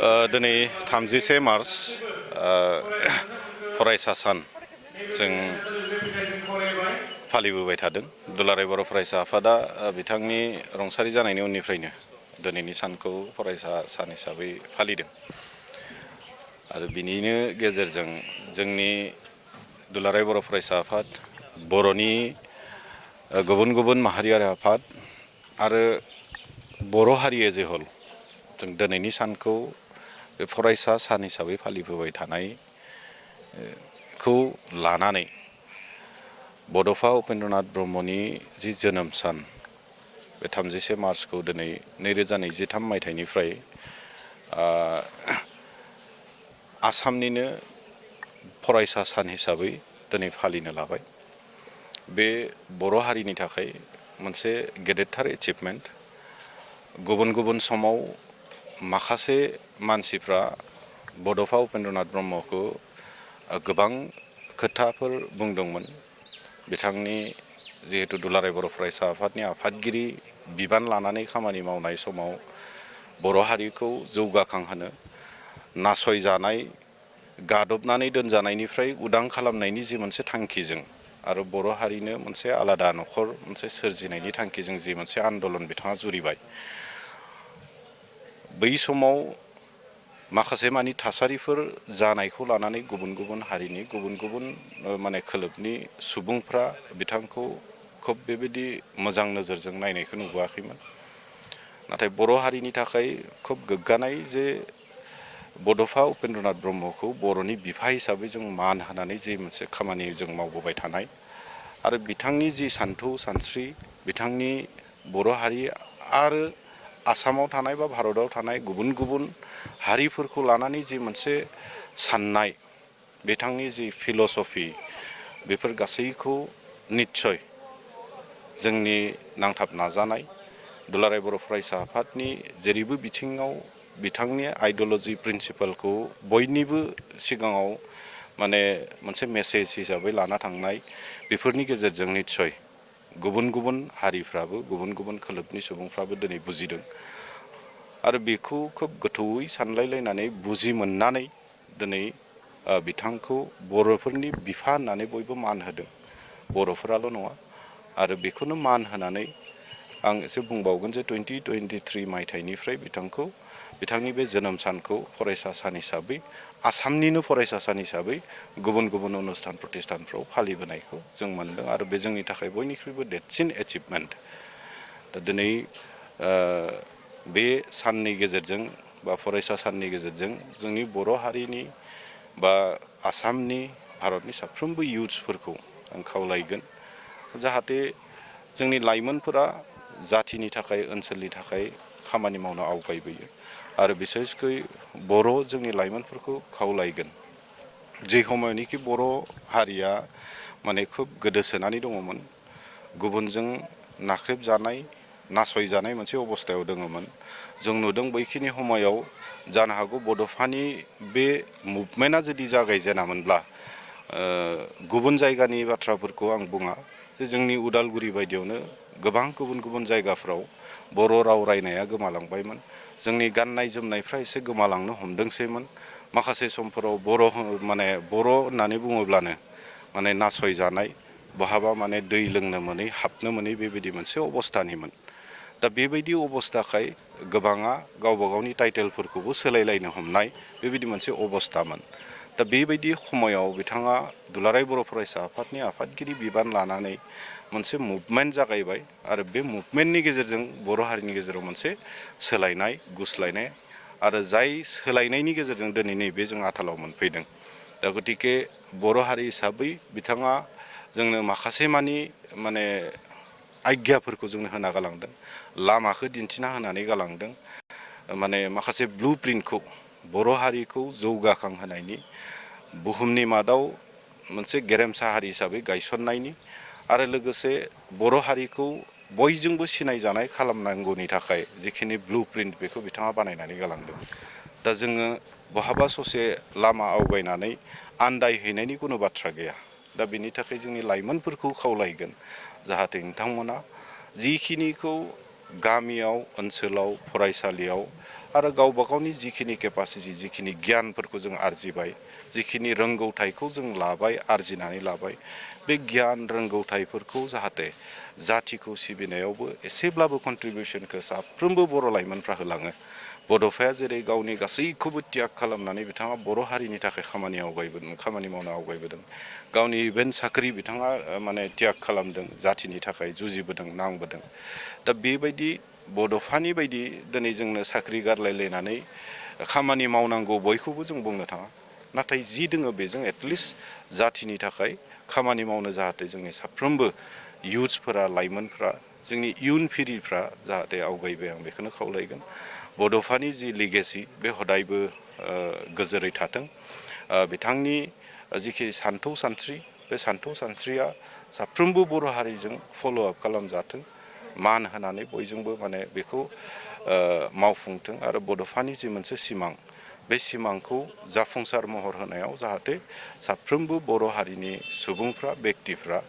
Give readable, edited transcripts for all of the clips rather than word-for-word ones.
दिनै 31 मार्च फरायसा सान जों फालिबोबाय थादों। दुलाराय बर' फरायसा आफादा बिथांनि रुंसारि जानायनि उननिफ्रायनो दिनैनि सानखौ फरायसा सान हिसाबै फालिदों आरो बिनिनो गेजेरजों जोंनि दुलाराय बर' फरायसा आफाद, बर'नि गुबुन गुबुन माहारियारि आफाद आरो बर' हारि एज ए हल जों दिनैनि सानखौ बे फरायसा सान हिसाबै फालिबोबाय थानायखौ लानानै बड'फा उपेन्द्रनाथ ब्रह्मनि जि जोनोम सान बे 31 मार्चखौ दिनै 2023 मायथाइनिफ्राय आसामनिनो फरायसा सान हिसाबै दिनै फालिनो लाबाय। बे बर' हारिनि थाखाय मोनसे गेदेरथार एचिभमेन्ट। गुबुन गुबुन समाव माखासे मानसिफ्रा बड'फा उपेन्द्रनाथ ब्रह्मखौ गोबां खोथाफोर बुंदोंमोन। बिथांनि जिहेतु दुलाराय बर' फरायसा आफादनि आफादगिरि बिबान लानानै खामानि मावनाय समाव बर' हारिखौ जौगाखांहोनो, नासयजानाय, गादबनानै दोनजानायनिफ्राय उदां खालामनायनि जि मोनसे थांखिजों आरो बर' हारिनो मोनसे आलादा न'खर मोनसे सोरजिनायनि थांखिजों जि मोनसे आन्दलन बिथाङा जुरिबाय, बै समाव माखासे मानि थासारिफोर जानायखौ लानानै गुबुन गुबुन हारिनि गुबुन गुबुन खोलोबनि सुबुंफ्रा बिथांखौ खोब बेबायदि मोजां नोजोरजों नायनायखौ नुबोआखैमोन। नाथाय बर' हारिनि थाखाय खोब गोग्गानाय जे बड'फा उपेन्द्रनाथ ब्रह्मखौ बर'नि बिफा हिसाबै जों मान होनानै जि मोनसे खामानि जों मावबोबाय थानाय आरो बिथांनि जि सानथौ सानस्रि, बिथांनि बर' हारि आरो आसामाव थानाय बा भारताव थानाय गुबुन गुबुन हारिफोरखौ लानानै जि मोनसे साननाय, बिथांनि जि फिल'सफि, बेफोर गासैखौ निस्सय जोंनि नांथाब नाजानाय दुलाराय बर' फरायसा आफादनि जेरैबो बिथिङाव बिथांनि आइडिय'लजि प्रिन्सिपालखौ बयनिबो सिगाङाव मोनसे मेसेज हिसाबै लाना थांनाय, बेफोरनि गेजेरजों निस्सय गुबुन गुबुन हारिफ्राबो गुबुन गुबुन खोलोबनि सुबुंफ्राबो दिनै बुजिदों आरो बेखौ खोब गोथौयै सानलायलायनानै बुजि मोननानै दिनै बिथांखौ बर'फोरनि बिफा होननानै बयबो मान होदों। बर'फोराल' नङा आरो बेखौनो मान होनानै आं एसे बुंबावगोन जे 2023 मायथाइनिफ्राय बिथांनि बे जोनोम सानखौ फरायसा सान हिसाबै, आसामनिनो फरायसा सान हिसाबै गुबुन गुबुन अनुस्थान प्रतिष्ठानफ्राव फालिबोनायखौ जों मोनदों आरो बे जोंनि थाखाय बयनिख्रुइबो देरसिन एचिभमेन्ट। दा दिनै बे साननि गेजेरजों बा फरायसा साननि गेजेरजों जोंनि बर' हारिनि बा आसामनि, भारतनि साफ्रोमबो इयुथ्सफोरखौ आं खावलायगोन जाहाथे जोंनि लाइमोनफोरा जाथिनि थाखाय, ओनसोलनि थाखाय खामानि मावनो आवगायबोयो आरो बिसेसकै जोंनि लाइमोनफोरखौ खावलायगोन जे समावनोखि बर' हारिया खोब गोदोसोनानै दङमोन, गुबुनजों नाख्रेबजानाय, नासयजानाय मोनसे अबस्थायाव दङमोन। जों नुदों बैखिनि समायाव जानो हागौ बड'फानि बे मुभमेन्टआ जुदि जागायजेनामोनब्ला गुबुन जायगानि बाथ्राफोरखौ आं बुङा जे जोंनि उदालगुरि बायदियावनो गोबां गुबुन गुबुन जायगाफ्राव बर' राव रायनाया गोमालांबायमोन। जोंनि गाननाय जोमनायफ्रा एसे गोमालांनो हमदोंसैमोन। माखासे समफोराव बर' होननानै बुङोब्लानो नासयजानाय, बहाबा दै लोंनो मोनै, हाबनो मोनै बेबायदि मोनसे अबस्थानिमोन। दा बेबायदि अबस्थाखाय गोबाङा गावबा गावनि टाइटेलफोरखौबो सोलायलायनो हमनाय बेबायदि मोनसे अबस्थामोन। दा बेबायदि समायाव बिथाङा दुलाराय बर' फरायसा आफादनि आफादगिरि बिबान लानानै मोनसे मुभमेन्ट जागायबाय आरो बे मुभमेन्टनि गेजेरजों बर' हारिनि गेजेराव मोनसे सोलायनाय, गुस्लायनाय आरो जाय सोलायनायनि गेजेरजों दिनै नैबे जों आथालाव मोनफैदों। दा गतिके बर' हारि हिसाबै बिथाङा जोंनो माखासे आज्ञाफोरखौ जोंनो होना गालांदों, लामाखौ दिन्थिना होनानै गालांदों, माखासे ब्लु प्रिन्टखौ बर' हारिखौ जौगाखांहोनायनि, बुहुमनि मादाव मोनसे गेरेमसा हारि हिसाबै गायसननायनि आरो लोगोसे बर' हारिखौ बयजोंबो सिनायजानाय खालामनांगौनि थाखाय जिखिनि ब्लु प्रिन्ट बेखौ बिथाङा बानायनानै गालांदों। दा जोङो बहाबा ससे लामा आवगायनानै आन्दायहैनायनि कुनु बाथ्रा गैया। दा बेनि थाखाय जोंनि लाइमोनफोरखौ खावलायगोन जाहाथे नोंथांमोना जिखिनिखौ गामियाव, ओनसोलाव, फरायसालियाव आरो गावबा गावनि जिखिनि केपासिटि जिखिनि गियानफोरखौ जों आरजिबाय जिखिनि रोंगौथायखौ जों लाबाय आरजिनानै लाबाय बे गियान रोंगौथायफोरखौ जाहाथे जाथिखौ सिबिनायावबो एसेब्लाबो कन्ट्रिबिउसनखौ साफ्रोमबो बर' लाइमोनफ्रा होलाङो बड'फाया जेरै गावनि गासैखौबो त्याग खालामनानै बिथाङा बर' हारिनि थाखाय खामानि मावनो आवगायबोदों गावनि इभेन साख्रि बिथाङा माने त्याग खालामदों जाथिनि थाखाय जुजिबोदों नांबोदों दा बेबायदि बड'फानि बायदि दिनै जोंनो साख्रि गारलायलायनानै खामानि मावनांगौ बयखौबो जों बुंनो थाङा नाथाय जि दोङो बेजों एटलिस्ट जाथिनि थाखाय खामानि मावनो जाहाथे जोंनि साफ्रोमबो इयुथ्सफोरा लाइमोनफ्रा जोंनि इयुन फिरिफ्रा जाहाथे आवगायबाय आं बेखौनो खावलायगोन बड'फानि जि लिगेसि बे हदायबो गोजोरै थाथों बिथांनि जिखिनि सान्थौ सानस्रि बे सान्थौ सानस्रिया साफ्रोमबो बर' हारिजों फल'आप खालामजाथों मान होनानै बयजोंबो माने बेखौ मावफुंथों आरो बड'फानि जि मोनसे सिमां बे सिमांखौ जाफुंसार महर होनायाव जाहाथे साफ्रोमबो बर' हारिनि सुबुंफ्रा बेक्तिफ्रा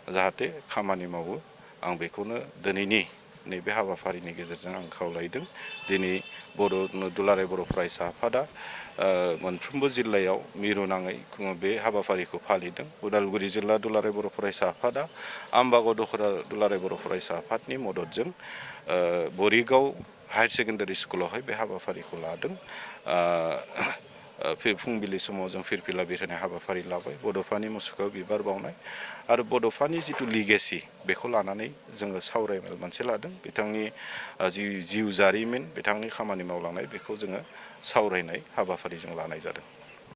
जाहाथे खामानि मावो आं बेखौनो दिनैनि नैबे हाबाफारिनि गेजेरजों आं खावलायदों दिनै दुलाराय बर' फरायसा आफादा मोनफ्रोमबो जिल्लायाव मिरु नाङै बे हाबाफारिखौ फालिदों उदालगुरि जिल्ला दुलाराय बर' फरायसा आफादा आम्बागाव दख'रा दुलाराय बर' फरायसा आफादनि मददजों बरिगाव हायार सेकेन्डारि स्कुलावहाय बे हाबाफारिखौ लादों फुंबिलि समाव जों फिरफिला बिरहोनाय हाबाफारि लाबाय बड'फानि मुसुखायाव बिबार बावनाय आरो बड'फानि जिथु लिगेसि बेखौ लानानै जोङो सावरायमेल मोनसे लादों बिथांनि जि जिउ जारिमिन बिथांनि खामानि मावलांनाय बेखौ जोङो सावरायनाय हाबाफारि जों लानाय जादों